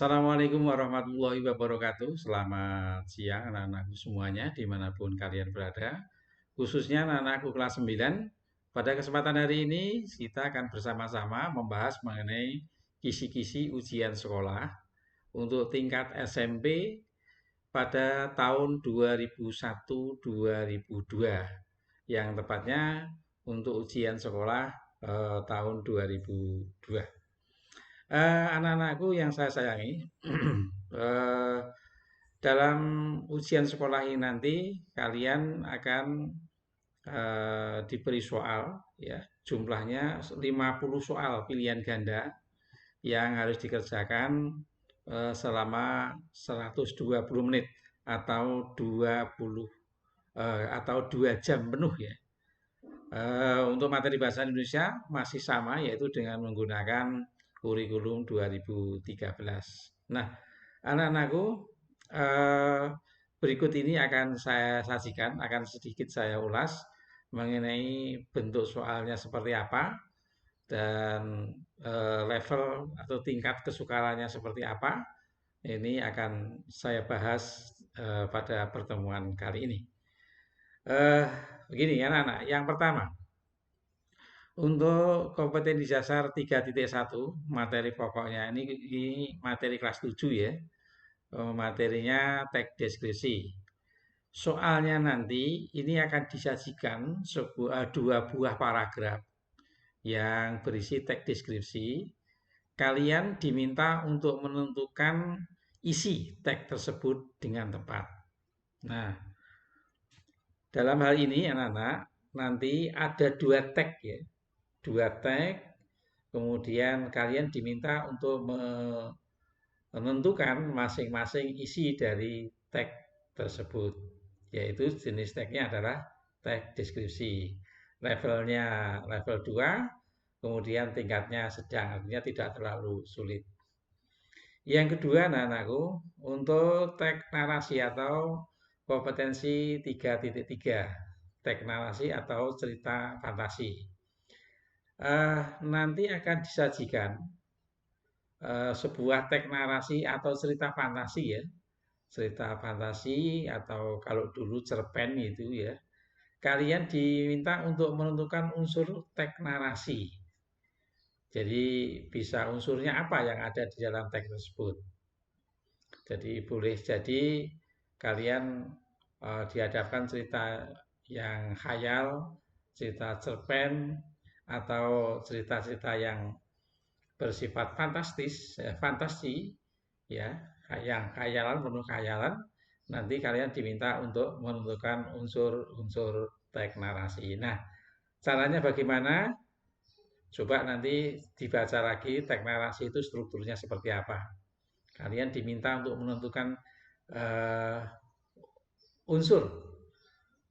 Assalamualaikum warahmatullahi wabarakatuh. Selamat siang anak-anakku semuanya dimanapun kalian berada. Khususnya anak-anakku kelas 9. Pada kesempatan hari ini kita akan bersama-sama membahas mengenai kisi-kisi ujian sekolah untuk tingkat SMP pada tahun 2001-2002. Yang tepatnya untuk ujian sekolah tahun 2002. Anak-anakku yang saya sayangi, eh, dalam ujian sekolah ini nanti kalian akan diberi soal, ya, jumlahnya 50 soal pilihan ganda yang harus dikerjakan selama 120 menit atau 20 atau 2 jam penuh ya. Untuk materi bahasa Indonesia masih sama yaitu dengan menggunakan kurikulum 2013. Nah, anak-anakku, eh, berikut ini akan saya sajikan, akan sedikit saya ulas mengenai bentuk soalnya seperti apa dan level atau tingkat kesukarannya seperti apa. Ini akan saya bahas pada pertemuan kali ini. Eh, Begini ya anak-anak, yang pertama, untuk kompetensi dasar 3.1 materi pokoknya ini materi kelas 7 ya. Materinya teks deskripsi. Soalnya nanti ini akan disajikan dua buah paragraf yang berisi teks deskripsi. Kalian diminta untuk menentukan isi teks tersebut dengan tepat. Nah, dalam hal ini anak-anak nanti ada dua tag ya. Dua tag, kemudian kalian diminta untuk menentukan masing-masing isi dari tag tersebut. Yaitu jenis tagnya adalah tag deskripsi. Levelnya level 2, kemudian tingkatnya sedang, artinya tidak terlalu sulit. Yang kedua, anak-anakku, untuk tag narasi atau kompetensi 3.3, tag narasi atau cerita fantasi. Nanti akan disajikan sebuah teks narasi atau cerita fantasi ya. Cerita fantasi atau kalau dulu cerpen itu ya. Kalian diminta untuk menentukan unsur teks narasi. Jadi bisa unsurnya apa yang ada di dalam teks tersebut. Jadi boleh jadi kalian dihadapkan cerita yang khayal, cerita cerpen, atau cerita-cerita yang bersifat fantastis, fantasi, ya, yang khayalan penuh khayalan. Nanti kalian diminta untuk menentukan unsur-unsur teks narasi. Nah, caranya bagaimana? Coba nanti dibaca lagi teks narasi itu strukturnya seperti apa. Kalian diminta untuk menentukan uh, unsur,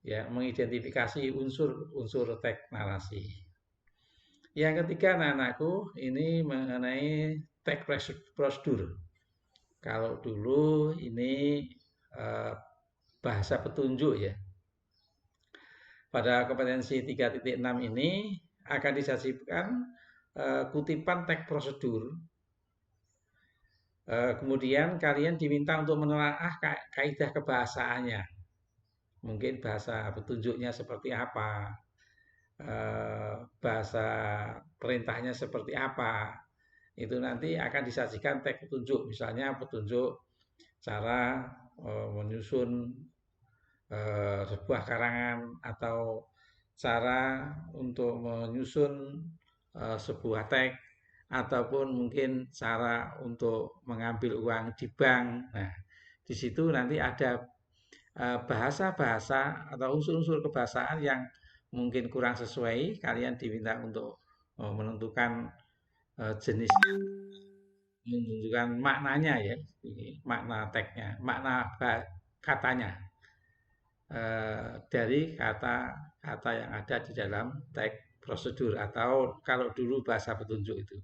ya, mengidentifikasi unsur-unsur teks narasi. Yang ketiga, anak-anakku, ini mengenai teks prosedur. Kalau dulu ini eh, bahasa petunjuk ya. Pada kompetensi 3.6 ini akan disajikan kutipan teks prosedur. Kemudian kalian diminta untuk menelaah kaidah kebahasaannya. Mungkin bahasa petunjuknya seperti apa, bahasa perintahnya seperti apa. Itu nanti akan disajikan teks petunjuk, misalnya petunjuk cara menyusun sebuah karangan atau cara untuk menyusun sebuah teks ataupun mungkin cara untuk mengambil uang di bank. Nah, di situ nanti ada bahasa-bahasa atau unsur-unsur kebahasaan yang mungkin kurang sesuai, kalian diminta untuk menentukan jenis, menunjukkan maknanya ya, makna teksnya, makna katanya dari kata-kata yang ada di dalam teks prosedur atau kalau dulu bahasa petunjuk itu.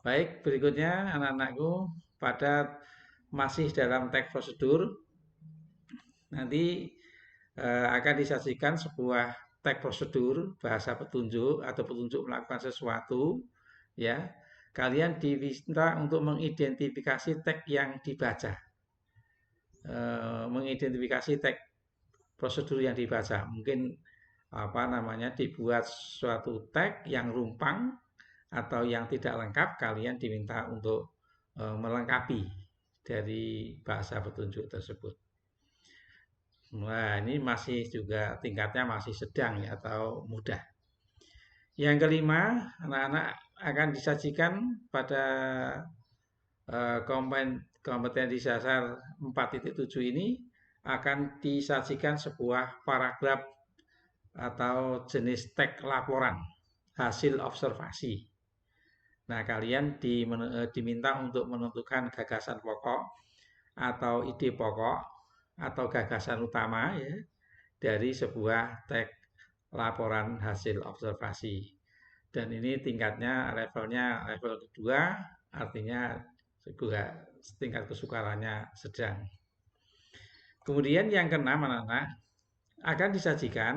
Baik, berikutnya anak-anakku, pada masih dalam teks prosedur nanti akan disajikan sebuah teks prosedur bahasa petunjuk atau petunjuk melakukan sesuatu ya. kalian diminta untuk mengidentifikasi teks yang dibaca. Mengidentifikasi teks prosedur yang dibaca. Mungkin dibuat suatu teks yang rumpang atau yang tidak lengkap, kalian diminta untuk melengkapi dari bahasa petunjuk tersebut. Nah, ini masih juga tingkatnya masih sedang ya, atau mudah. Yang kelima, anak-anak akan disajikan pada kompetensi dasar 4.7 ini akan disajikan sebuah paragraf atau jenis teks laporan hasil observasi. Nah, kalian diminta untuk menentukan gagasan pokok atau ide pokok atau gagasan utama ya dari sebuah teks laporan hasil observasi. Dan ini tingkatnya levelnya level kedua, artinya juga tingkat kesukarannya sedang. Kemudian yang keenam, anak-anak akan disajikan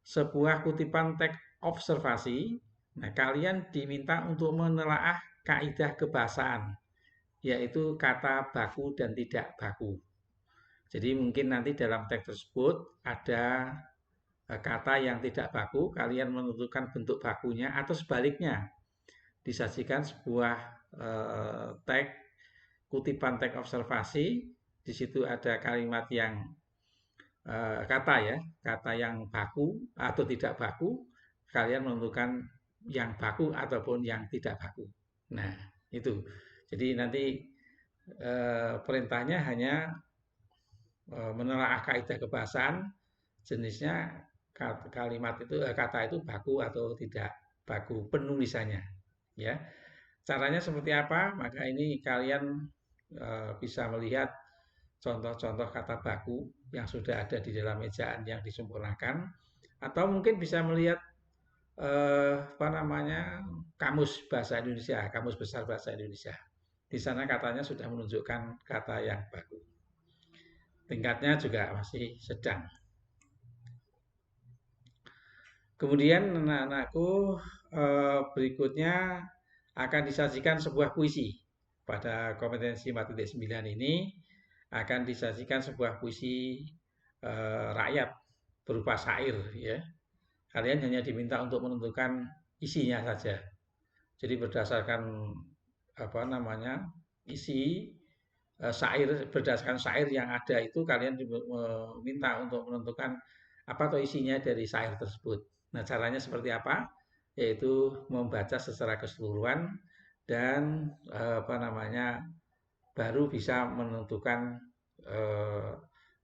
sebuah kutipan teks observasi. Nah, kalian diminta untuk menelaah kaidah kebahasaan, yaitu kata baku dan tidak baku. Jadi mungkin nanti dalam teks tersebut ada kata yang tidak baku, kalian menentukan bentuk bakunya, atau sebaliknya disajikan sebuah teks kutipan teks observasi. Di situ ada kalimat yang kata yang baku atau tidak baku, kalian menentukan yang baku ataupun yang tidak baku. Nah, itu. Jadi nanti perintahnya hanya menelaah kaidah kebahasaan, jenisnya kalimat itu kata itu baku atau tidak baku, penulisannya ya. Caranya seperti apa? Maka ini kalian bisa melihat contoh-contoh kata baku yang sudah ada di dalam ejaan yang disempurnakan, atau mungkin bisa melihat kamus bahasa Indonesia, kamus besar bahasa Indonesia. Di sana katanya sudah menunjukkan kata yang baku. Tingkatnya juga masih sedang. Kemudian anak-anakku, berikutnya akan disajikan sebuah puisi. Pada kompetensi 4.9 ini akan disajikan sebuah puisi rakyat berupa syair ya. Kalian hanya diminta untuk menentukan isinya saja. Jadi berdasarkan isi syair, berdasarkan syair yang ada itu kalian diminta untuk menentukan apa atau isinya dari syair tersebut. Nah, caranya seperti apa? Yaitu membaca secara keseluruhan dan baru bisa menentukan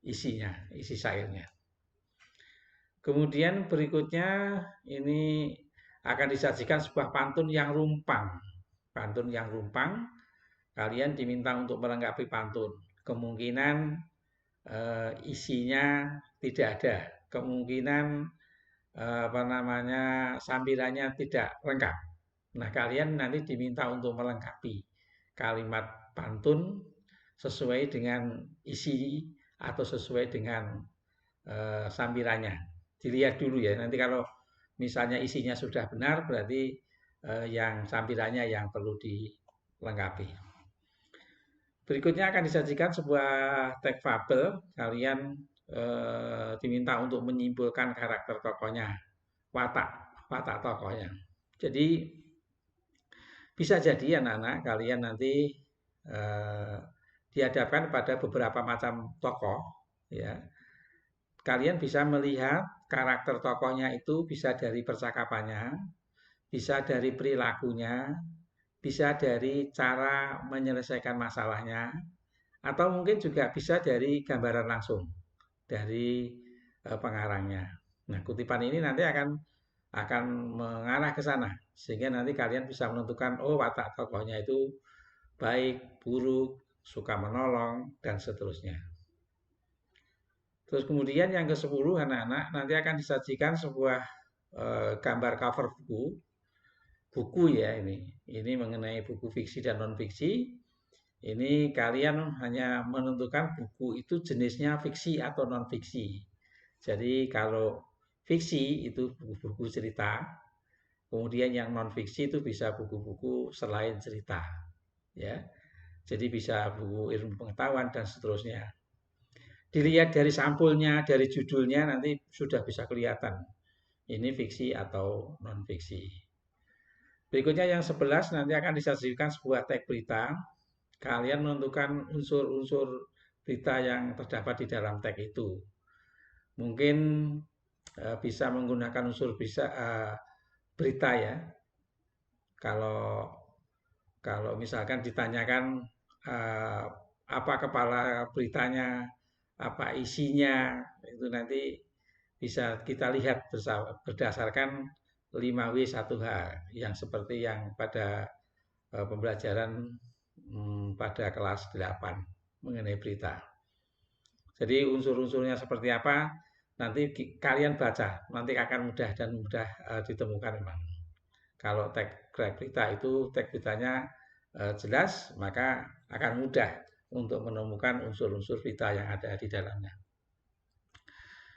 isinya, isi syairnya. Kemudian berikutnya ini akan disajikan sebuah pantun yang rumpang. Pantun yang rumpang, kalian diminta untuk melengkapi pantun. Kemungkinan isinya tidak ada, kemungkinan sambilannya tidak lengkap. Nah, kalian nanti diminta untuk melengkapi kalimat pantun sesuai dengan isi atau sesuai dengan sambilannya. Dilihat dulu ya, nanti kalau misalnya isinya sudah benar, berarti yang sambilannya yang perlu dilengkapi. Berikutnya akan disajikan sebuah teks fabel. Kalian diminta untuk menyimpulkan karakter tokohnya, watak tokohnya. Jadi bisa jadi anak-anak kalian nanti dihadapkan pada beberapa macam tokoh ya. Kalian bisa melihat karakter tokohnya itu bisa dari percakapannya, bisa dari perilakunya, bisa dari cara menyelesaikan masalahnya, atau mungkin juga bisa dari gambaran langsung dari pengarangnya. Nah, kutipan ini nanti akan mengarah ke sana sehingga nanti kalian bisa menentukan watak tokohnya itu baik, buruk, suka menolong dan seterusnya. Terus kemudian yang ke-10 anak-anak nanti akan disajikan sebuah gambar cover buku ya ini. Ini mengenai buku fiksi dan non fiksi. Ini kalian hanya menentukan buku itu jenisnya fiksi atau non fiksi. Jadi kalau fiksi itu buku-buku cerita, Kemudian yang non fiksi itu bisa buku-buku selain cerita, ya. Jadi bisa buku ilmu pengetahuan dan seterusnya. Dilihat dari sampulnya, dari judulnya nanti sudah bisa kelihatan ini fiksi atau non fiksi. Berikutnya yang 11 nanti akan disajikan sebuah teks berita. Kalian menentukan unsur-unsur berita yang terdapat di dalam teks itu. Mungkin bisa menggunakan unsur berita ya. Kalau kalau misalkan ditanyakan uh, apa kepala beritanya, apa isinya, itu nanti bisa kita lihat berdasarkan 5W1H yang seperti yang pada pembelajaran pada kelas 8 mengenai berita. Jadi unsur-unsurnya seperti apa nanti kalian baca, nanti akan mudah dan mudah ditemukan memang. Kalau teks berita itu teks beritanya jelas, maka akan mudah untuk menemukan unsur-unsur berita yang ada di dalamnya.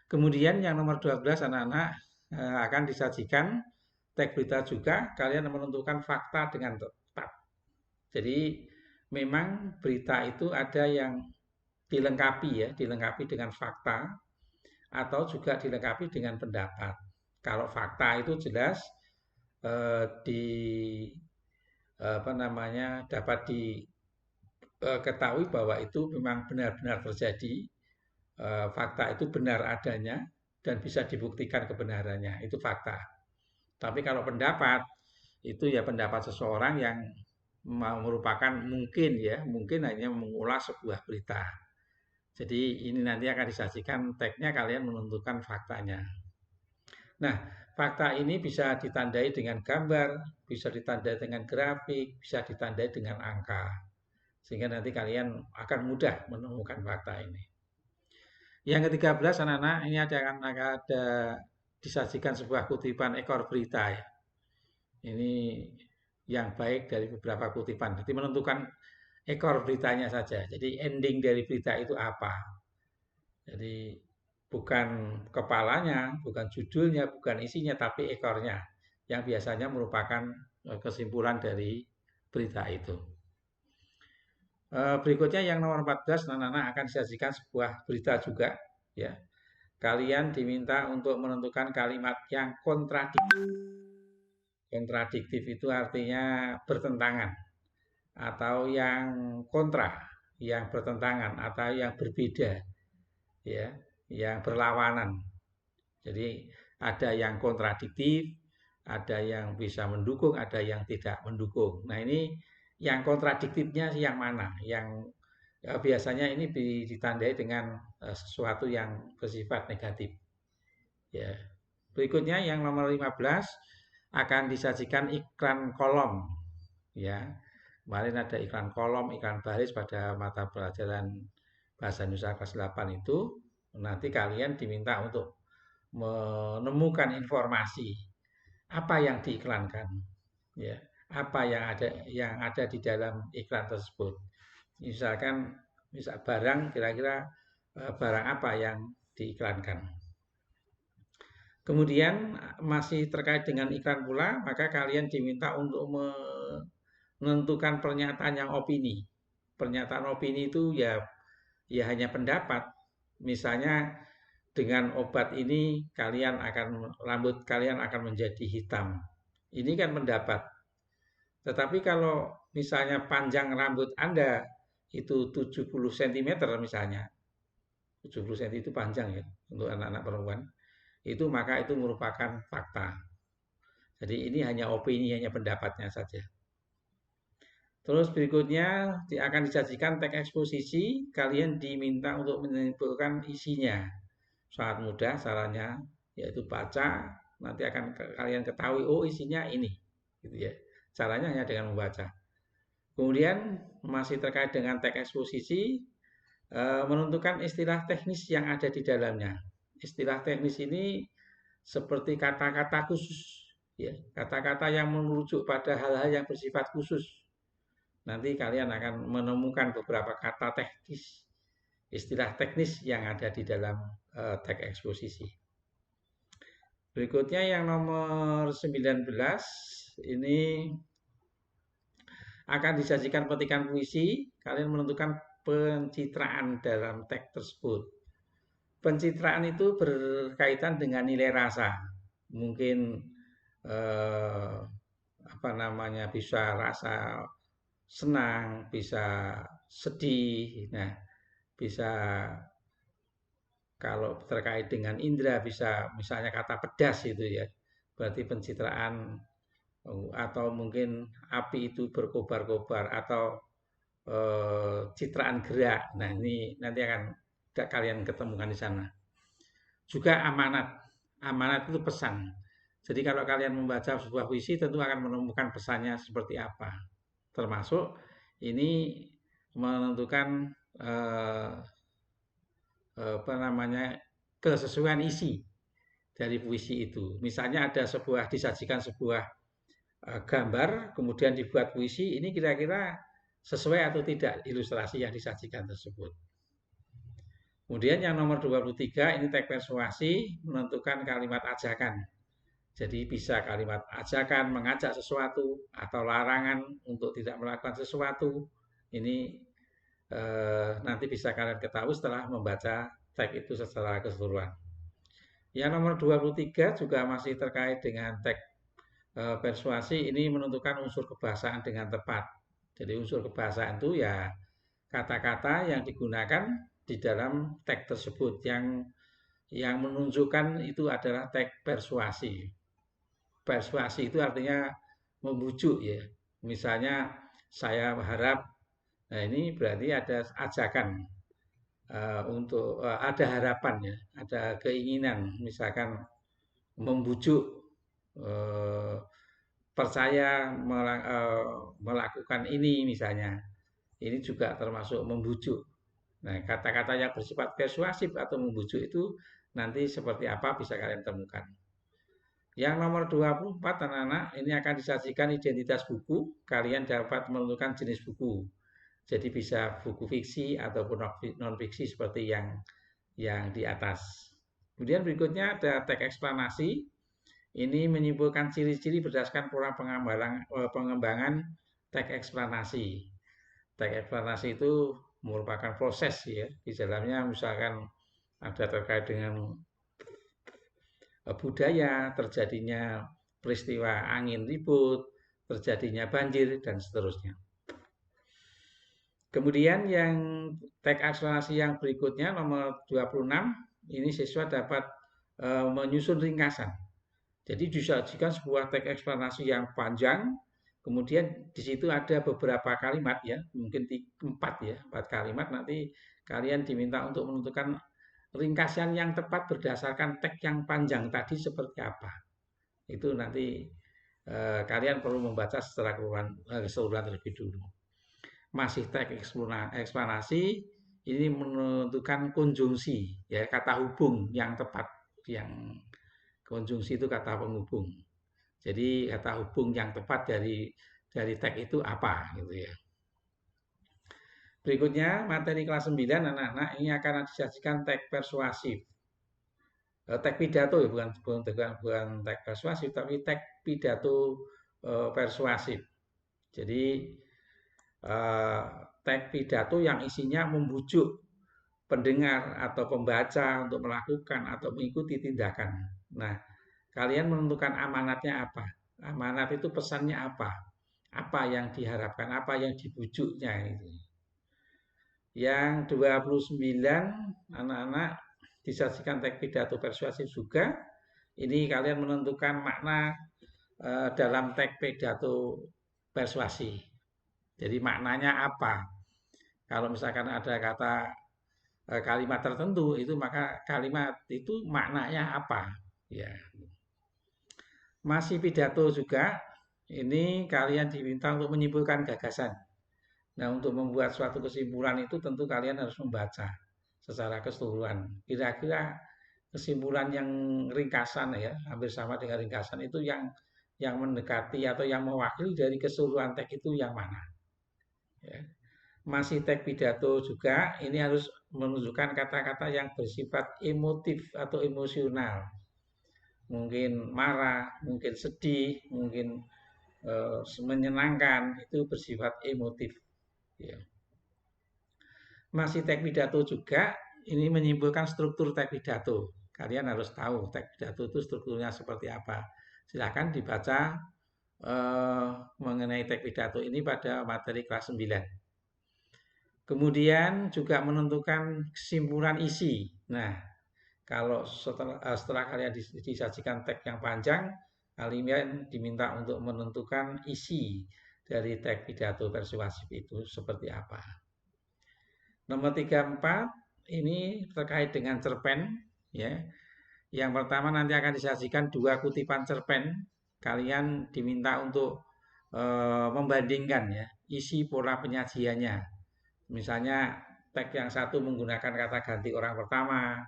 Kemudian yang nomor 12 anak-anak akan disajikan teks berita juga, kalian menentukan fakta dengan tepat. Jadi memang berita itu ada yang dilengkapi ya, dilengkapi dengan fakta atau juga dilengkapi dengan pendapat. Kalau fakta itu jelas di apa namanya dapat diketahui bahwa itu memang benar-benar terjadi, fakta itu benar adanya dan bisa dibuktikan kebenarannya, itu fakta. Tapi kalau pendapat itu ya pendapat seseorang yang merupakan mungkin hanya mengulas sebuah berita. Jadi ini nanti akan disajikan teksnya, kalian menentukan faktanya. Nah, fakta ini bisa ditandai dengan gambar, bisa ditandai dengan grafik, bisa ditandai dengan angka. Sehingga nanti kalian akan mudah menemukan fakta ini. Yang ke-13 anak-anak, ini ada disajikan sebuah kutipan ekor berita ya. Ini yang baik dari beberapa kutipan. Jadi menentukan ekor beritanya saja. Jadi ending dari berita itu apa. Jadi bukan kepalanya, bukan judulnya, bukan isinya, tapi ekornya. Yang biasanya merupakan kesimpulan dari berita itu. Berikutnya yang nomor 14, anak-anak akan disajikan sebuah berita juga. Ya, kalian diminta untuk menentukan kalimat yang kontradiktif. Kontradiktif itu artinya bertentangan atau yang kontra, yang bertentangan atau yang berbeda, ya, yang berlawanan. Jadi ada yang kontradiktif, ada yang bisa mendukung, ada yang tidak mendukung. Nah ini yang kontradiktifnya yang mana? Yang biasanya ini ditandai dengan sesuatu yang bersifat negatif. Ya. Berikutnya yang nomor 15 akan disajikan iklan kolom. Ya, kemarin ada iklan kolom, iklan baris pada mata pelajaran bahasa Indonesia kelas 8 itu. Nanti kalian diminta untuk menemukan informasi apa yang diiklankan, ya, apa yang ada di dalam iklan tersebut. Misalkan barang, kira-kira barang apa yang diiklankan. Kemudian masih terkait dengan iklan pula, maka kalian diminta untuk menentukan pernyataan yang opini. Pernyataan opini itu ya hanya pendapat. Misalnya dengan obat ini rambut kalian akan menjadi hitam. Ini kan pendapat. Tetapi kalau misalnya panjang rambut Anda itu 70 cm misalnya. 70 cm itu panjang ya untuk anak-anak perempuan. Maka itu merupakan fakta. Jadi ini hanya opini, hanya pendapatnya saja. Terus berikutnya akan disajikan teks eksposisi, kalian diminta untuk menyimpulkan isinya. Sangat mudah caranya, yaitu baca, nanti akan kalian ketahui, oh isinya ini. Gitu ya. Caranya hanya dengan membaca. Kemudian masih terkait dengan teks eksposisi, menentukan istilah teknis yang ada di dalamnya. Istilah teknis ini seperti kata-kata khusus, ya, kata-kata yang merujuk pada hal-hal yang bersifat khusus. Nanti kalian akan menemukan beberapa kata teknis, istilah teknis yang ada di dalam teks eksposisi. Berikutnya yang nomor 19 ini akan disajikan petikan puisi. Kalian menentukan pencitraan dalam teks tersebut. Pencitraan itu berkaitan dengan nilai rasa. Mungkin eh, apa namanya, bisa rasa senang, bisa sedih. Nah, bisa kalau terkait dengan indera bisa misalnya kata pedas itu ya. Berarti pencitraan atau mungkin api itu berkobar-kobar atau citraan gerak. Nah, ini nanti akan kalian ketemukan di sana. Juga amanat. Amanat itu pesan. Jadi kalau kalian membaca sebuah puisi tentu akan menemukan pesannya seperti apa. Termasuk ini menentukan eh, apa namanya, kesesuaian isi dari puisi itu. Misalnya ada disajikan sebuah gambar, kemudian dibuat puisi, ini kira-kira sesuai atau tidak ilustrasi yang disajikan tersebut. Kemudian yang nomor 23 ini teks persuasi menentukan kalimat ajakan. Jadi bisa kalimat ajakan mengajak sesuatu atau larangan untuk tidak melakukan sesuatu. Ini nanti bisa kalian ketahui setelah membaca teks itu secara keseluruhan. Yang nomor 23 juga masih terkait dengan teks persuasi, ini menentukan unsur kebahasaan dengan tepat. Jadi unsur kebahasaan itu ya kata-kata yang digunakan di dalam teks tersebut yang menunjukkan itu adalah teks persuasi. Persuasi itu artinya membujuk ya. Misalnya saya berharap, nah ini berarti ada ajakan untuk ada harapan ya, ada keinginan, misalkan membujuk eh, percaya melakukan ini misalnya. Ini juga termasuk membujuk. Nah, kata-kata yang bersifat persuasif atau membujuk itu nanti seperti apa bisa kalian temukan. Yang nomor 24 anak-anak, ini akan disajikan identitas buku. Kalian dapat menentukan jenis buku. Jadi bisa buku fiksi ataupun non fiksi seperti yang di atas. Kemudian berikutnya ada teks eksplanasi. Ini menyimpulkan ciri-ciri berdasarkan pola pengembangan teks eksplanasi. Teks eksplanasi itu merupakan proses ya. Di dalamnya misalkan ada terkait dengan budaya, terjadinya peristiwa angin ribut, terjadinya banjir, dan seterusnya. Kemudian yang teks eksplanasi yang berikutnya nomor 26, ini siswa dapat menyusun ringkasan. Jadi disajikan sebuah teks eksplanasi yang panjang, kemudian di situ ada beberapa kalimat ya, mungkin 4 kalimat, nanti kalian diminta untuk menentukan ringkasan yang tepat berdasarkan teks yang panjang tadi seperti apa. Itu nanti kalian perlu membaca secara keseluruhan terlebih dulu. Masih teks eksplanasi, ini menentukan konjungsi ya, kata hubung yang tepat. Yang konjungsi itu kata penghubung. Jadi kata hubung yang tepat dari teks itu apa gitu ya. Berikutnya materi kelas 9 anak-anak, ini akan disajikan teks persuasif. Teks pidato ya, bukan teks persuasif, tapi teks pidato persuasif. Jadi teks pidato yang isinya membujuk pendengar atau pembaca untuk melakukan atau mengikuti tindakan. Nah, kalian menentukan amanatnya apa? Amanat itu pesannya apa? Apa yang diharapkan, apa yang dibujuknya itu. Yang 29 anak-anak disajikan teks pidato persuasif juga. Ini kalian menentukan makna dalam teks pidato persuasi. Jadi maknanya apa? Kalau misalkan ada kata kalimat tertentu itu, maka kalimat itu maknanya apa? Ya. Masih pidato juga. Ini kalian diminta untuk menyimpulkan gagasan. Nah, untuk membuat suatu kesimpulan itu tentu kalian harus membaca secara keseluruhan. Kira-kira kesimpulan yang ringkasan ya, hampir sama dengan ringkasan itu yang mendekati atau yang mewakili dari keseluruhan teks itu yang mana? Ya. Masih teks pidato juga, ini harus menunjukkan kata-kata yang bersifat emotif atau emosional. mungkin marah, mungkin sedih, mungkin menyenangkan, itu bersifat emotif. Ya. Masih teks pidato juga, ini menyimpulkan struktur teks pidato. Kalian harus tahu teks pidato itu strukturnya seperti apa. Silakan dibaca mengenai teks pidato ini pada materi kelas 9. Kemudian juga menentukan kesimpulan isi. Nah, kalau setelah kalian disajikan teks yang panjang, kalian diminta untuk menentukan isi dari teks pidato persuasif itu seperti apa. Nomor 34 ini terkait dengan cerpen, ya. Yang pertama nanti akan disajikan 2 kutipan cerpen. Kalian diminta untuk membandingkan ya isi pola penyajiannya. Misalnya teks yang satu menggunakan kata ganti orang pertama,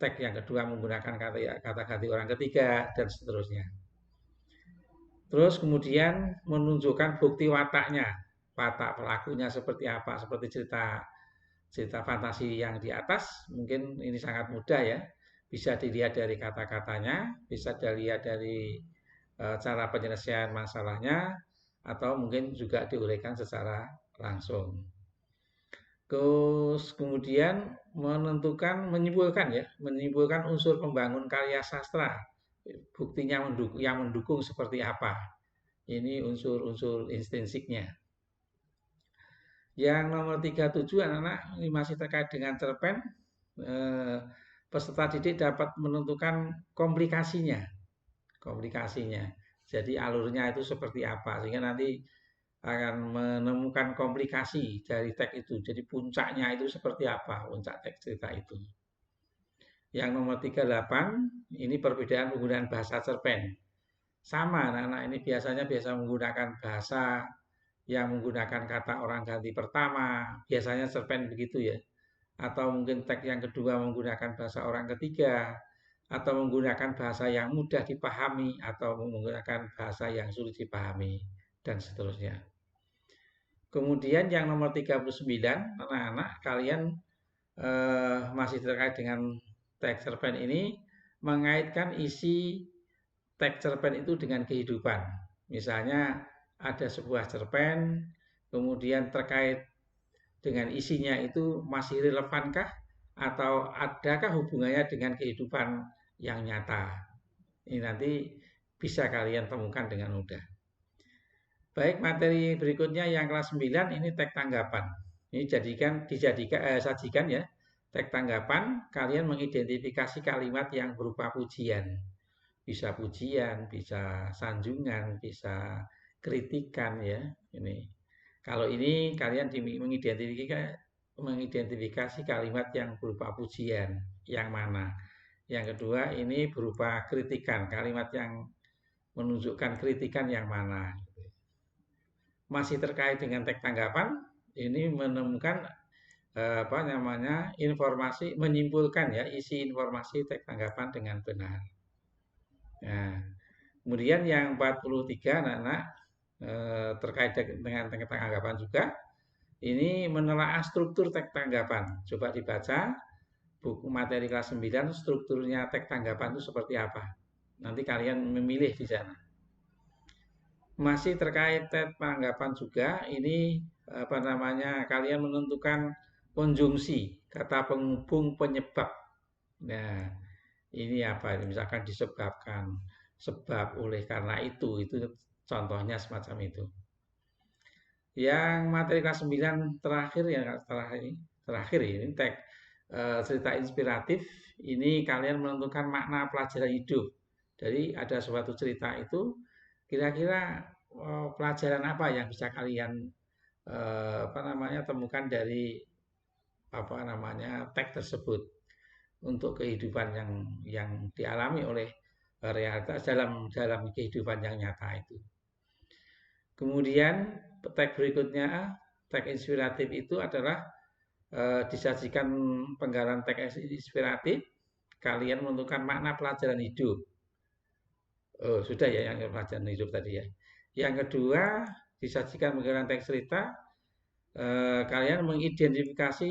teks yang kedua menggunakan kata ganti orang ketiga, dan seterusnya. Terus kemudian menunjukkan bukti wataknya, watak pelakunya seperti apa, seperti cerita fantasi yang di atas. Mungkin ini sangat mudah ya, bisa dilihat dari kata-katanya, bisa dilihat dari cara penyelesaian masalahnya, atau mungkin juga diuraikan secara langsung. Terus kemudian menyimpulkan unsur pembangun karya sastra. Buktinya yang mendukung seperti apa. Ini unsur-unsur instrinsiknya. Yang nomor 37 anak-anak ini masih terkait dengan cerpen. Peserta didik dapat menentukan komplikasinya. Jadi alurnya itu seperti apa, sehingga nanti akan menemukan komplikasi dari teks itu. Jadi puncaknya itu seperti apa, puncak teks cerita itu. Yang nomor 38 ini perbedaan penggunaan bahasa cerpen. Sama anak-anak ini biasa menggunakan bahasa yang menggunakan kata orang ganti pertama, biasanya cerpen begitu ya. Atau mungkin teks yang kedua menggunakan bahasa orang ketiga, atau menggunakan bahasa yang mudah dipahami, atau menggunakan bahasa yang sulit dipahami, dan seterusnya. Kemudian yang nomor 39, anak-anak kalian masih terkait dengan teks cerpen ini, mengaitkan isi teks cerpen itu dengan kehidupan. Misalnya ada sebuah cerpen, kemudian terkait dengan isinya itu masih relevankah, atau adakah hubungannya dengan kehidupan yang nyata. Ini nanti bisa kalian temukan dengan mudah. Baik, materi berikutnya yang kelas 9 ini teks tanggapan. Ini sajikan ya. Teks tanggapan, kalian mengidentifikasi kalimat yang berupa pujian. Bisa pujian, bisa sanjungan, bisa kritikan ya. Ini. Kalau ini kalian mengidentifikasi kalimat yang berupa pujian, yang mana? Yang kedua ini berupa kritikan, kalimat yang menunjukkan kritikan yang mana. Masih terkait dengan teks tanggapan, ini menemukan informasi, menyimpulkan ya isi informasi teks tanggapan dengan benar. Nah, kemudian yang 43 anak-anak terkait dengan teks tanggapan juga, ini menelaah struktur teks tanggapan. Coba dibaca buku materi kelas 9, strukturnya teks tanggapan itu seperti apa. Nanti kalian memilih di sana. Masih terkait teks tanggapan juga, ini kalian menentukan konjungsi, kata penghubung penyebab. Nah, ini apa? Misalkan disebabkan, sebab, oleh, karena itu contohnya semacam itu. Yang materi kelas 9 terakhir ini teks cerita inspiratif, ini kalian menentukan makna pelajaran hidup. Jadi ada suatu cerita itu, kira-kira pelajaran apa yang bisa kalian temukan dari teks tersebut untuk kehidupan yang dialami oleh realitas dalam kehidupan yang nyata itu. Kemudian teks berikutnya, teks inspiratif itu adalah disajikan penggalan teks inspiratif, kalian menentukan makna pelajaran hidup. Oh, sudah ya yang pelajaran hidup tadi ya. Yang kedua, disajikan penggalan teks cerita, kalian mengidentifikasi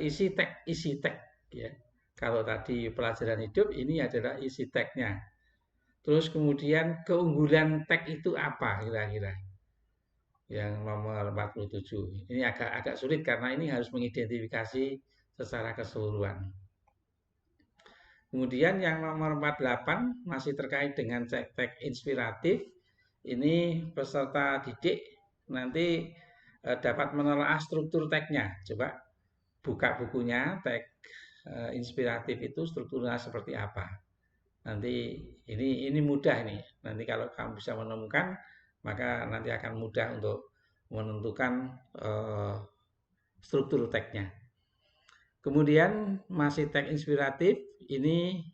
isi teks ya. Kalau tadi pelajaran hidup, ini adalah isi tagnya. Terus kemudian keunggulan tag itu apa kira-kira? Yang nomor 47. Ini agak sulit karena ini harus mengidentifikasi secara keseluruhan. Kemudian yang nomor 48 masih terkait dengan tag inspiratif. Ini peserta didik nanti dapat menelaah struktur tagnya. Coba buka bukunya, tag inspiratif itu strukturnya seperti apa. Nanti ini mudah ini. Nanti kalau kamu bisa menemukan, maka nanti akan mudah untuk menentukan struktur tagnya. Kemudian masih tag inspiratif, ini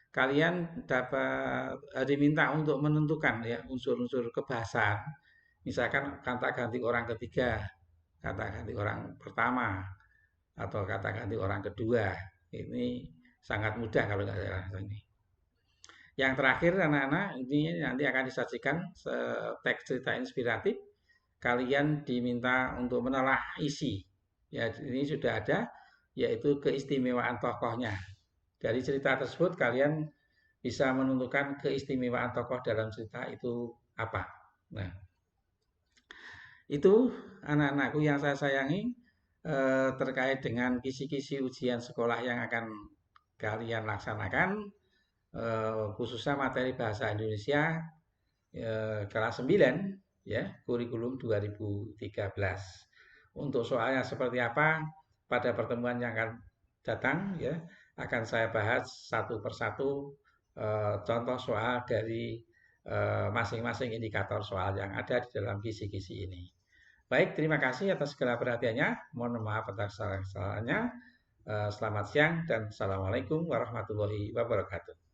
kalian dapat diminta untuk menentukan ya unsur-unsur kebahasaan. Misalkan kata ganti orang ketiga, kata ganti orang pertama, atau kata ganti orang kedua. Ini sangat mudah kalau nggak salah ini. Yang terakhir anak-anak, ini nanti akan disajikan teks cerita inspiratif. Kalian diminta untuk menelaah isi. Ya, ini sudah ada, yaitu keistimewaan tokohnya. Dari cerita tersebut kalian bisa menentukan keistimewaan tokoh dalam cerita itu apa. Nah, itu anak-anakku yang saya sayangi terkait dengan kisi-kisi ujian sekolah yang akan kalian laksanakan, khususnya materi bahasa Indonesia kelas 9 ya, kurikulum 2013. Untuk soalnya seperti apa pada pertemuan yang akan datang ya, akan saya bahas satu persatu contoh soal dari masing-masing indikator soal yang ada di dalam kisi-kisi ini. Baik, terima kasih atas segala perhatiannya. Mohon maaf atas kesalahan-kesalahannya. Selamat siang dan Assalamualaikum warahmatullahi wabarakatuh.